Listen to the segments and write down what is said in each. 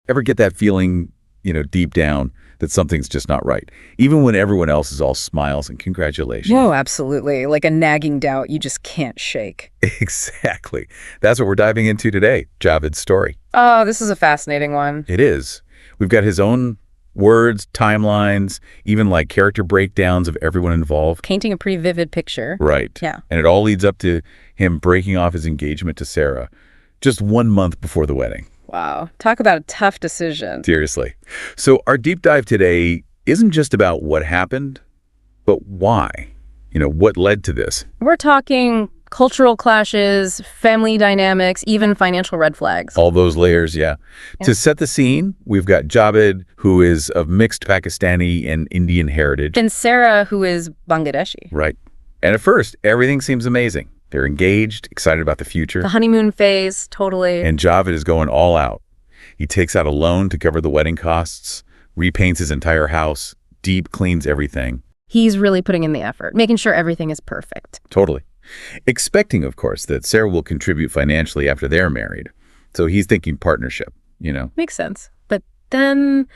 Ever get that feeling, deep down that something's just not right, even when everyone else is all smiles and congratulations? No, absolutely. Like a nagging doubt you just can't shake. Exactly. That's what we're diving into today, Javed's story. Oh, this is a fascinating one. It is. We've got his own words, timelines, even like character breakdowns of everyone involved. Painting a pretty vivid picture. Right. Yeah. And it all leads up to him breaking off his engagement to Sarah just 1 month before the wedding. Wow. Talk about a tough decision. Seriously. So our deep dive today isn't just about what happened, but why. What led to this? We're talking cultural clashes, family dynamics, even financial red flags. All those layers, yeah. To set the scene, we've got Javed, who is of mixed Pakistani and Indian heritage. And Sarah, who is Bangladeshi. Right. And at first, everything seems amazing. They're engaged, excited about the future. The honeymoon phase, totally. And Javed is going all out. He takes out a loan to cover the wedding costs, repaints his entire house, deep cleans everything. He's really putting in the effort, making sure everything is perfect. Totally. Expecting, of course, that Sarah will contribute financially after they're married. So he's thinking partnership, Makes sense. But then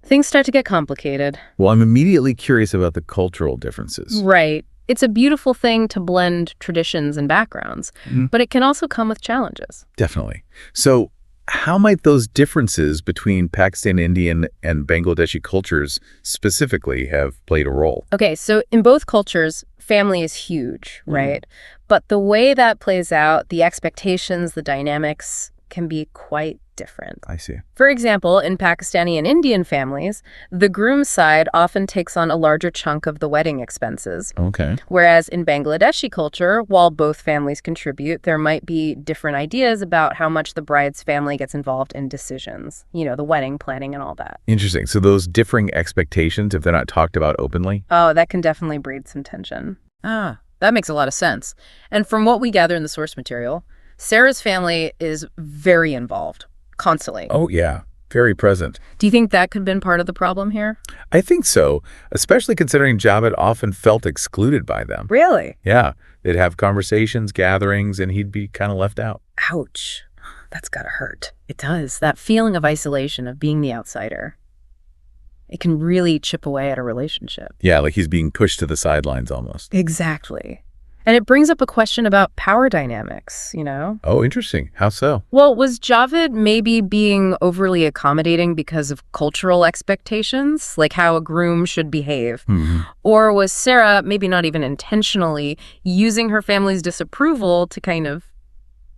things start to get complicated. Well, I'm immediately curious about the cultural differences. Right. It's a beautiful thing to blend traditions and backgrounds, but it can also come with challenges. Definitely. So how might those differences between Pakistan, Indian, and Bangladeshi cultures specifically have played a role? Okay, so in both cultures, family is huge, right? But the way that plays out, the expectations, the dynamics can be quite different. I see. For example, in Pakistani and Indian families, the groom's side often takes on a larger chunk of the wedding expenses. Okay. Whereas in Bangladeshi culture, while both families contribute, there might be different ideas about how much the bride's family gets involved in decisions, the wedding planning and all that. Interesting. So those differing expectations, if they're not talked about openly? Oh, that can definitely breed some tension. Ah, that makes a lot of sense. And from what we gather in the source material, Sarah's family is very involved, constantly. Oh, yeah. Very present. Do you think that could have been part of the problem here? I think so, especially considering Javed often felt excluded by them. Really? Yeah. They'd have conversations, gatherings, and he'd be kind of left out. Ouch. That's gotta hurt. It does. That feeling of isolation, of being the outsider. It can really chip away at a relationship. Yeah, like he's being pushed to the sidelines almost. Exactly. And it brings up a question about power dynamics, Oh, interesting. How so? Well, was Javed maybe being overly accommodating because of cultural expectations, like how a groom should behave? Or was Sarah, maybe not even intentionally, using her family's disapproval to kind of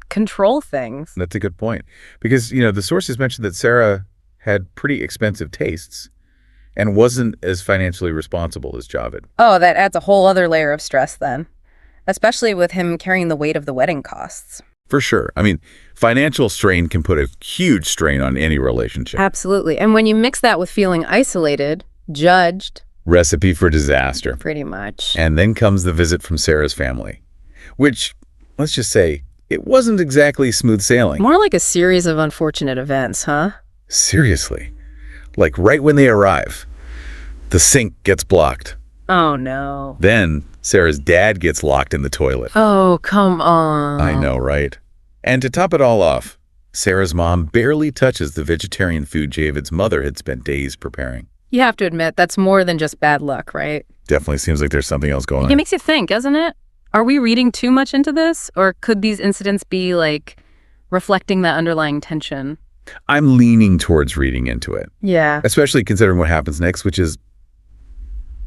control things? That's a good point. Because, the sources mentioned that Sarah had pretty expensive tastes and wasn't as financially responsible as Javed. Oh, that adds a whole other layer of stress then. Especially with him carrying the weight of the wedding costs. For sure. I mean, financial strain can put a huge strain on any relationship. Absolutely. And when you mix that with feeling isolated, judged. Recipe for disaster. Pretty much. And then comes the visit from Sarah's family, which, let's just say, it wasn't exactly smooth sailing. More like a series of unfortunate events, huh? Seriously. Like right when they arrive, the sink gets blocked. Oh, no. Then Sarah's dad gets locked in the toilet. Oh, come on. I know, right? And to top it all off, Sarah's mom barely touches the vegetarian food Javed's mother had spent days preparing. You have to admit, that's more than just bad luck, right? Definitely seems like there's something else going on. It makes you think, doesn't it? Are we reading too much into this? Or could these incidents be, reflecting that underlying tension? I'm leaning towards reading into it. Yeah. Especially considering what happens next, which is,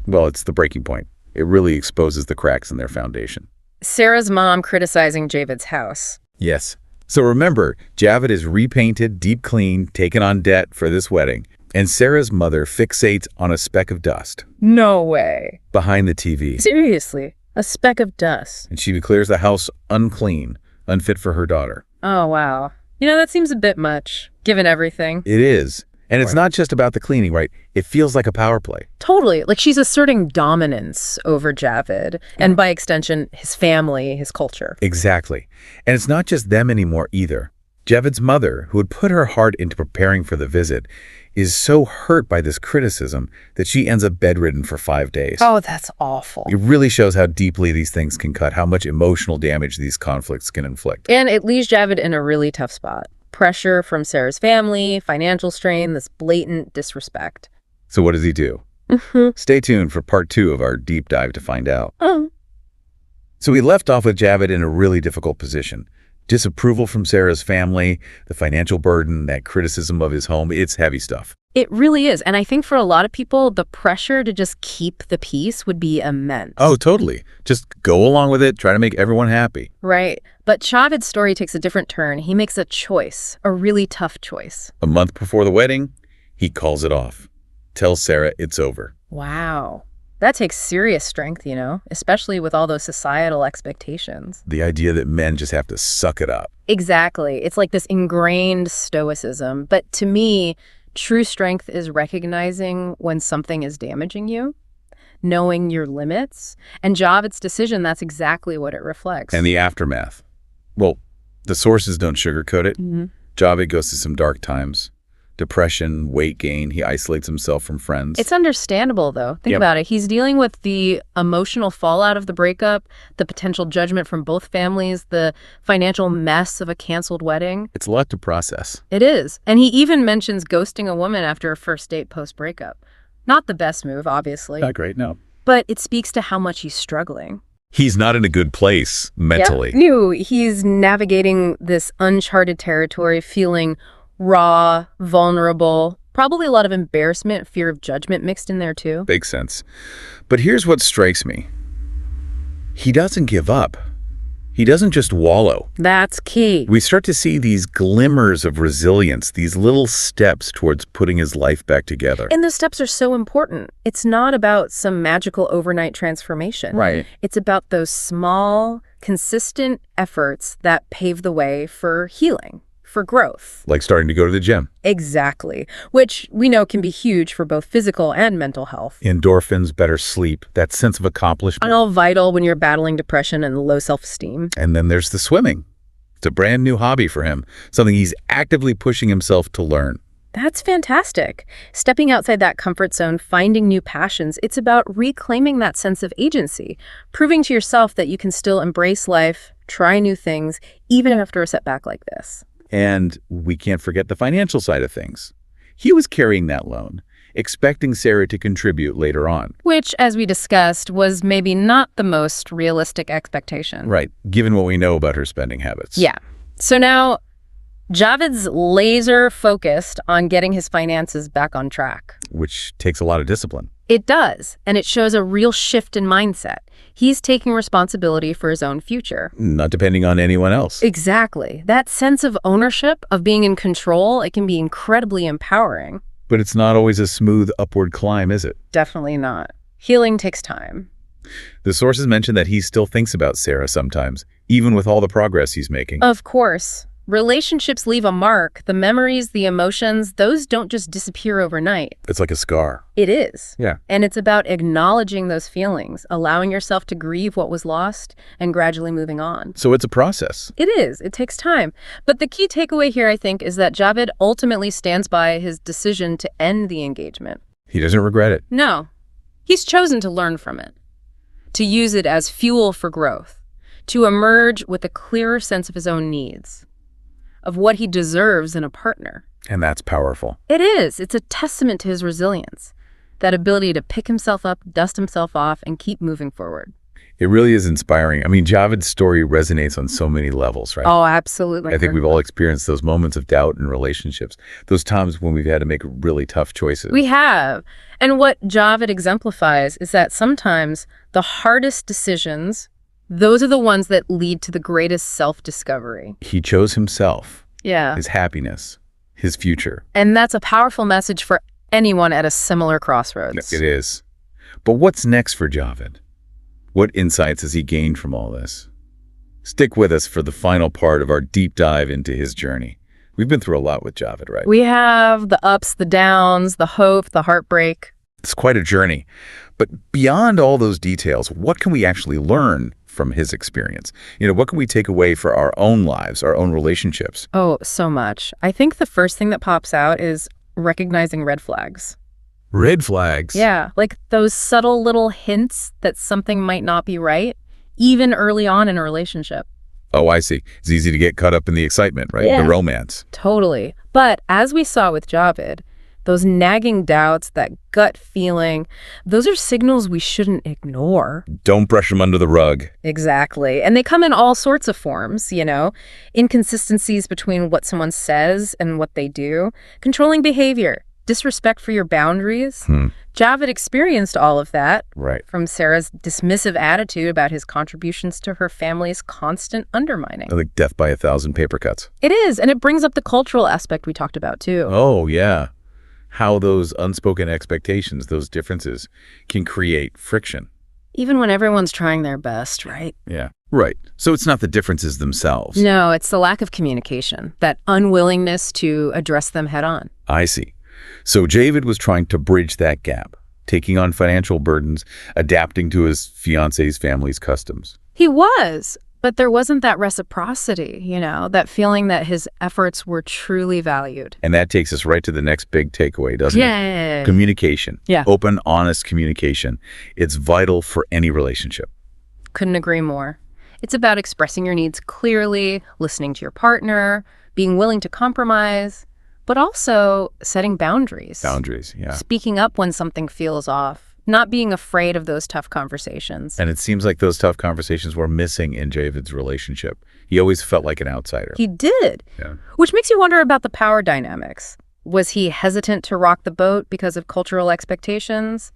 well, it's the breaking point. It really exposes the cracks in their foundation. Sarah's mom criticizing Javed's house. Yes. So remember, Javed is repainted, deep cleaned, taken on debt for this wedding. And Sarah's mother fixates on a speck of dust. No way. Behind the TV. Seriously, a speck of dust. And she declares the house unclean, unfit for her daughter. Oh, wow. That seems a bit much, given everything. It is. And it's not just about the cleaning, right? It feels like a power play. Totally. Like she's asserting dominance over Javed, and by extension, his family, his culture. Exactly. And it's not just them anymore either. Javed's mother, who had put her heart into preparing for the visit, is so hurt by this criticism that she ends up bedridden for 5 days. Oh, that's awful. It really shows how deeply these things can cut, how much emotional damage these conflicts can inflict. And it leaves Javed in a really tough spot. Pressure from Sarah's family, financial strain, this blatant disrespect. So what does he do? Stay tuned for part 2 of our deep dive to find out. So we left off with Javid in a really difficult position. Disapproval from Sarah's family, the financial burden, that criticism of his home, it's heavy stuff. It really is. And I think for a lot of people, the pressure to just keep the peace would be immense. Oh, totally. Just go along with it, try to make everyone happy. Right. But Javid's story takes a different turn. He makes a choice, a really tough choice. A month before the wedding, he calls it off. Tells Sarah it's over. Wow. That takes serious strength, especially with all those societal expectations. The idea that men just have to suck it up. Exactly. It's like this ingrained stoicism. But to me, true strength is recognizing when something is damaging you, knowing your limits. And Javid's decision, that's exactly what it reflects. And the aftermath. Well, the sources don't sugarcoat it. Javid goes through some dark times. Depression, weight gain. He isolates himself from friends. It's understandable, though. Think about it. He's dealing with the emotional fallout of the breakup, the potential judgment from both families, the financial mess of a canceled wedding. It's a lot to process. It is. And he even mentions ghosting a woman after a first date post-breakup. Not the best move, obviously. Not great, no. But it speaks to how much he's struggling. He's not in a good place mentally. No, he's navigating this uncharted territory, feeling raw, vulnerable, probably a lot of embarrassment, fear of judgment mixed in there too. Makes sense. But here's what strikes me. He doesn't give up. He doesn't just wallow. That's key. We start to see these glimmers of resilience, these little steps towards putting his life back together. And those steps are so important. It's not about some magical overnight transformation. Right. It's about those small, consistent efforts that pave the way for healing, for growth. Like starting to go to the gym. Exactly. Which we know can be huge for both physical and mental health. Endorphins, better sleep, that sense of accomplishment. And all vital when you're battling depression and low self-esteem. And then there's the swimming. It's a brand new hobby for him, something he's actively pushing himself to learn. That's fantastic. Stepping outside that comfort zone, finding new passions, it's about reclaiming that sense of agency, proving to yourself that you can still embrace life, try new things, even after a setback like this. And we can't forget the financial side of things. He was carrying that loan, expecting Sarah to contribute later on. Which, as we discussed, was maybe not the most realistic expectation. Right, given what we know about her spending habits. Yeah. So now, Javid's laser focused on getting his finances back on track. Which takes a lot of discipline. It does, and it shows a real shift in mindset. He's taking responsibility for his own future. Not depending on anyone else. Exactly. That sense of ownership, of being in control, it can be incredibly empowering. But it's not always a smooth upward climb, is it? Definitely not. Healing takes time. The sources mention that he still thinks about Sarah sometimes, even with all the progress he's making. Of course. Relationships leave a mark. The memories, the emotions, those don't just disappear overnight. It's like a scar. It is. Yeah. And it's about acknowledging those feelings, allowing yourself to grieve what was lost, and gradually moving on. So it's a process. It is. It takes time. But the key takeaway here, I think, is that Javid ultimately stands by his decision to end the engagement. He doesn't regret it. No. He's chosen to learn from it, to use it as fuel for growth, to emerge with a clearer sense of his own needs, of what he deserves in a partner. And that's powerful. It is. It's a testament to his resilience, that ability to pick himself up, dust himself off, and keep moving forward. It really is inspiring. I mean, Javid's story resonates on so many levels, right? Oh, absolutely. I think we've all experienced those moments of doubt in relationships, those times when we've had to make really tough choices. We have. And what Javid exemplifies is that sometimes the hardest decisions, those are the ones that lead to the greatest self-discovery. He chose himself, Yeah. his happiness, his future. And that's a powerful message for anyone at a similar crossroads. It is. But what's next for Javid? What insights has he gained from all this? Stick with us for the final part of our deep dive into his journey. We've been through a lot with Javid, right? We have the ups, the downs, the hope, the heartbreak. It's quite a journey. But beyond all those details, what can we actually learn from his experience? What can we take away for our own lives, our own relationships? Oh, so much. I think the first thing that pops out is recognizing red flags. Red flags? Yeah, like those subtle little hints that something might not be right, even early on in a relationship. Oh, I see. It's easy to get caught up in the excitement, right? Yeah. The romance. Totally. But as we saw with Javid, those nagging doubts, that gut feeling, those are signals we shouldn't ignore. Don't brush them under the rug. Exactly. And they come in all sorts of forms, inconsistencies between what someone says and what they do, controlling behavior, disrespect for your boundaries. Javid experienced all of that. Right. From Sarah's dismissive attitude about his contributions to her family's constant undermining. Like death by 1,000 paper cuts. It is, and it brings up the cultural aspect we talked about, too. Oh, yeah. How those unspoken expectations, those differences, can create friction. Even when everyone's trying their best, right? Yeah. Right. So it's not the differences themselves. No, it's the lack of communication, that unwillingness to address them head on. I see. So Javid was trying to bridge that gap, taking on financial burdens, adapting to his fiance's family's customs. He was, but there wasn't that reciprocity, that feeling that his efforts were truly valued. And that takes us right to the next big takeaway, doesn't it? Yeah. Communication. Yeah. Open, honest communication. It's vital for any relationship. Couldn't agree more. It's about expressing your needs clearly, listening to your partner, being willing to compromise, but also setting boundaries. Boundaries, yeah. Speaking up when something feels off, not being afraid of those tough conversations. And it seems like those tough conversations were missing in Javid's relationship. He always felt like an outsider. He did. Yeah. Which makes you wonder about the power dynamics. Was he hesitant to rock the boat because of cultural expectations?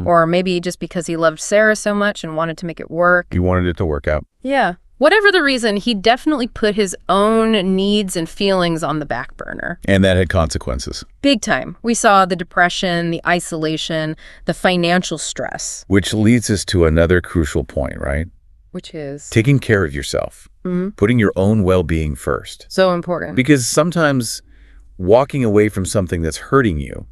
Or maybe just because he loved Sarah so much and wanted to make it work? He wanted it to work out. Yeah. Whatever the reason, he definitely put his own needs and feelings on the back burner. And that had consequences. Big time. We saw the depression, the isolation, the financial stress. Which leads us to another crucial point, right? Which is? Taking care of yourself. Putting your own well-being first. So important. Because sometimes walking away from something that's hurting you,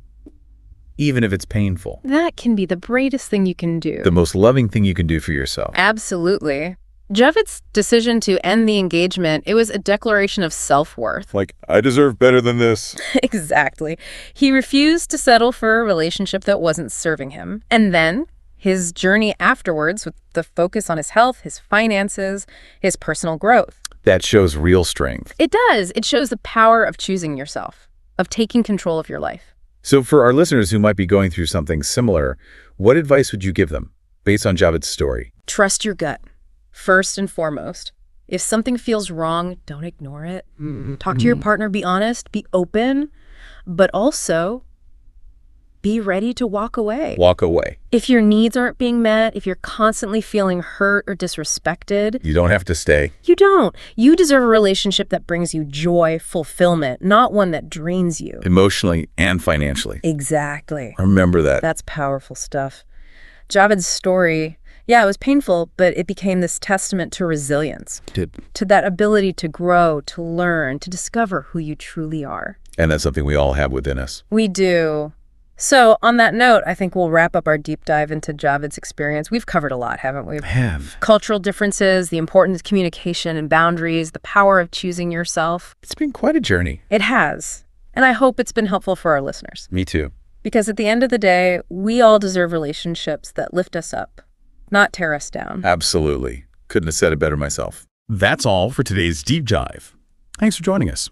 even if it's painful, that can be the bravest thing you can do. the most loving thing you can do for yourself. Absolutely. Javid's decision to end the engagement, it was a declaration of self-worth. Like, I deserve better than this. Exactly. He refused to settle for a relationship that wasn't serving him. And then his journey afterwards, with the focus on his health, his finances, his personal growth. That shows real strength. It does. It shows the power of choosing yourself, of taking control of your life. So for our listeners who might be going through something similar, what advice would you give them based on Javid's story? Trust your gut. First and foremost, if something feels wrong, don't ignore it. Talk to your partner, be honest, be open, but also be ready to walk away. Walk away. If your needs aren't being met, if you're constantly feeling hurt or disrespected, You don't have to stay. you don't. You deserve a relationship that brings you joy, fulfillment, not one that drains you. Emotionally and financially. Exactly. Remember that. That's powerful stuff. Javid's story, yeah, it was painful, but it became this testament to resilience, to that ability to grow, to learn, to discover who you truly are. And that's something we all have within us. We do. So on that note, I think we'll wrap up our deep dive into Javid's experience. We've covered a lot, haven't we? Have. Cultural differences, the importance of communication and boundaries, the power of choosing yourself. It's been quite a journey. It has. And I hope it's been helpful for our listeners. Me too. Because at the end of the day, we all deserve relationships that lift us up, not tear us down. Absolutely. Couldn't have said it better myself. That's all for today's deep dive. Thanks for joining us.